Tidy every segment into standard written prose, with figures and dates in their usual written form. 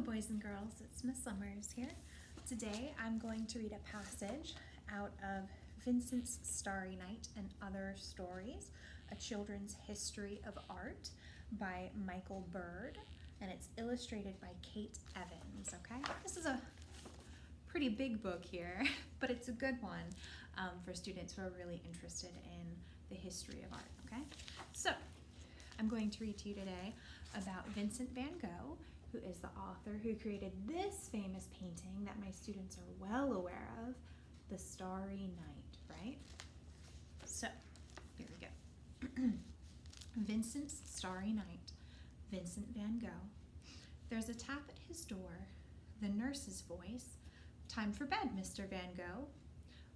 boys and girls, it's Miss Summers here. Today I'm going to read a passage out of Vincent's Starry Night and Other Stories, a children's history of art by Michael Bird, and it's illustrated by Kate Evans, okay? This is a pretty big book here, but it's a good one for students who are really interested in the history of art, okay? So, I'm going to read to you today about Vincent van Gogh, who is the author who created this famous painting that my students are well aware of, The Starry Night, right? So, here we go. Vincent's Starry Night, Vincent van Gogh. There's a tap at his door, the nurse's voice. Time for bed, Mr. Van Gogh.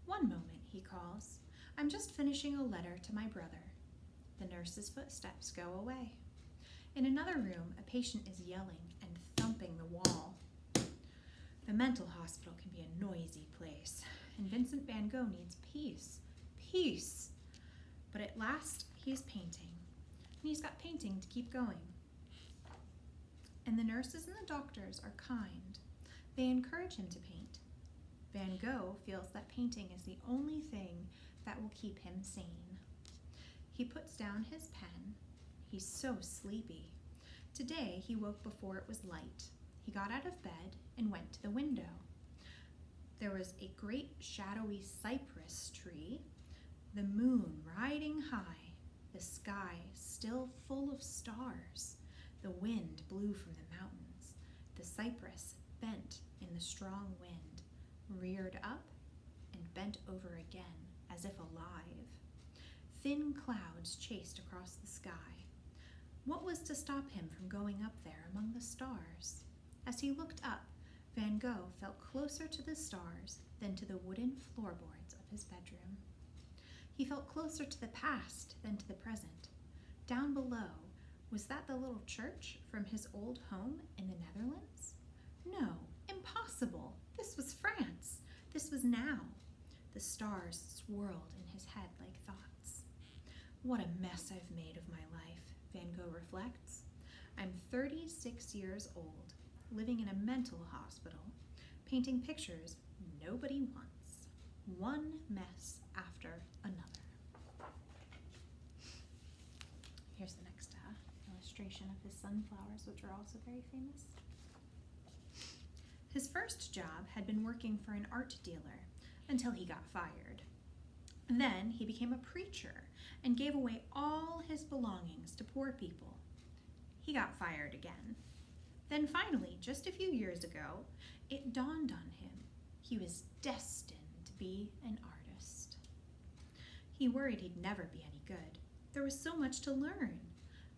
One moment, he calls. I'm just finishing a letter to my brother. The nurse's footsteps go away. In another room, a patient is yelling and thumping the wall. The mental hospital can be a noisy place, and Vincent van Gogh needs peace. Peace! But at last, he's painting, and he's got painting to keep going. And the nurses and the doctors are kind. They encourage him to paint. Van Gogh feels that painting is the only thing that will keep him sane. He puts down his pen. He's so sleepy. Today he woke before it was light. He got out of bed and went to the window. There was a great shadowy cypress tree, the moon riding high, the sky still full of stars. The wind blew from the mountains. The cypress bent in the strong wind, reared up and bent over again as if alive. Thin clouds chased across the sky. What was to stop him from going up there among the stars? As he looked up, Van Gogh felt closer to the stars than to the wooden floorboards of his bedroom. He felt closer to the past than to the present. Down below, was that the little church from his old home in the Netherlands? No, impossible. This was France. This was now. The stars swirled in his head like thoughts. What a mess I've made of my life, Van Gogh reflects. I'm 36 years old, living in a mental hospital, painting pictures nobody wants. One mess after another. Here's the next illustration of his sunflowers, which are also very famous. His first job had been working for an art dealer until he got fired. Then he became a preacher and gave away all his belongings to poor people. He got fired again. Then finally, just a few years ago, it dawned on him he was destined to be an artist. He worried he'd never be any good. There was so much to learn,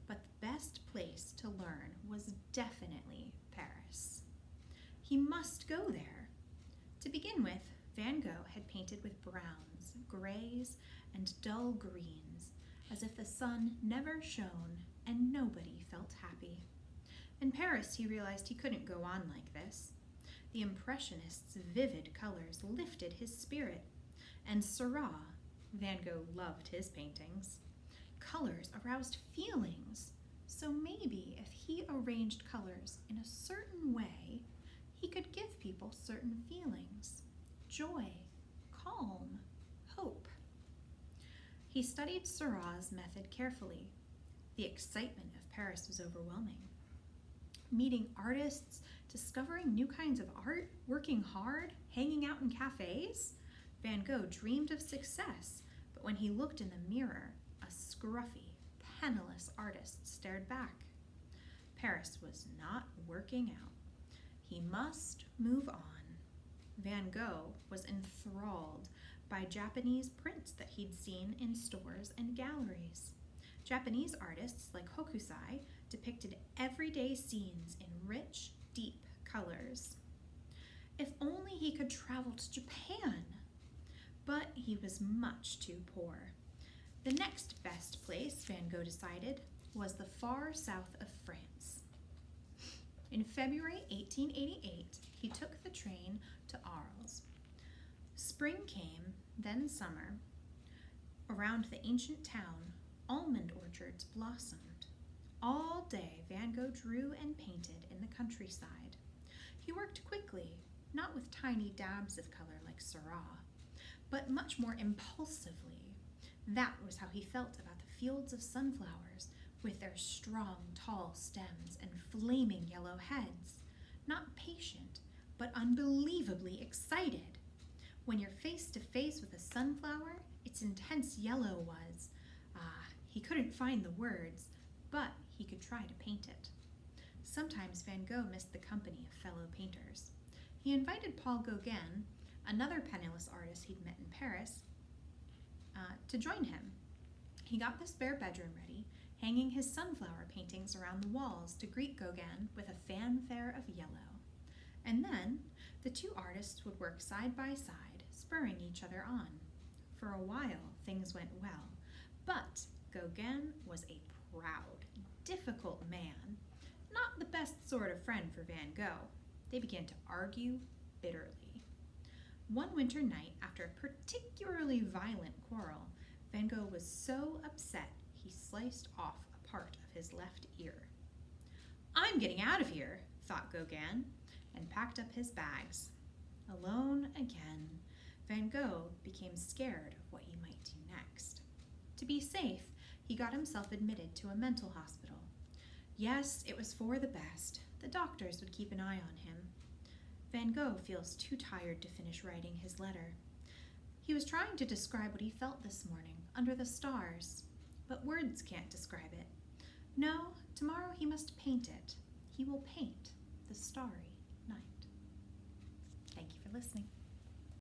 but the best place to learn was definitely Paris. He must go there. To begin with, Van Gogh had painted with browns, grays, and dull greens, as if the sun never shone and nobody felt happy. In Paris, he realized he couldn't go on like this. The Impressionists' vivid colors lifted his spirit, and Seurat, Van Gogh loved his paintings. Colors aroused feelings, so maybe if he arranged colors in a certain way, he could give people certain feelings. Joy, calm, hope. He studied Seurat's method carefully. The excitement of Paris was overwhelming. Meeting artists, discovering new kinds of art, working hard, hanging out in cafes. Van Gogh dreamed of success, but when he looked in the mirror, a scruffy, penniless artist stared back. Paris was not working out. He must move on. Van Gogh was enthralled by Japanese prints that he'd seen in stores and galleries. Japanese artists like Hokusai depicted everyday scenes in rich, deep colors. If only he could travel to Japan! But he was much too poor. The next best place, Van Gogh decided, was the far south of France. In February 1888, he took the train to Arles. Spring came, then summer. Around the ancient town, almond orchards blossomed. All day, Van Gogh drew and painted in the countryside. He worked quickly, not with tiny dabs of color like Syrah, but much more impulsively. That was how he felt about the fields of sunflowers with their strong, tall stems and flaming yellow heads. Not patient, but unbelievably excited. When you're face to face with a sunflower, its intense yellow was, he couldn't find the words, but he could try to paint it. Sometimes Van Gogh missed the company of fellow painters. He invited Paul Gauguin, another penniless artist he'd met in Paris, to join him. He got the spare bedroom ready, hanging his sunflower paintings around the walls to greet Gauguin with a fanfare of yellow. And then the two artists would work side by side, spurring each other on. For a while, things went well, but Gauguin was a proud, difficult man, not the best sort of friend for Van Gogh. They began to argue bitterly. One winter night, after a particularly violent quarrel, Van Gogh was so upset he sliced off a part of his left ear. "I'm getting out of here," thought Gauguin, and packed up his bags. Alone again, Van Gogh became scared of what he might do next. To be safe, he got himself admitted to a mental hospital. Yes, it was for the best. The doctors would keep an eye on him. Van Gogh feels too tired to finish writing his letter. He was trying to describe what he felt this morning under the stars, but words can't describe it. No, tomorrow he must paint it. He will paint the starry night. Thank you for listening.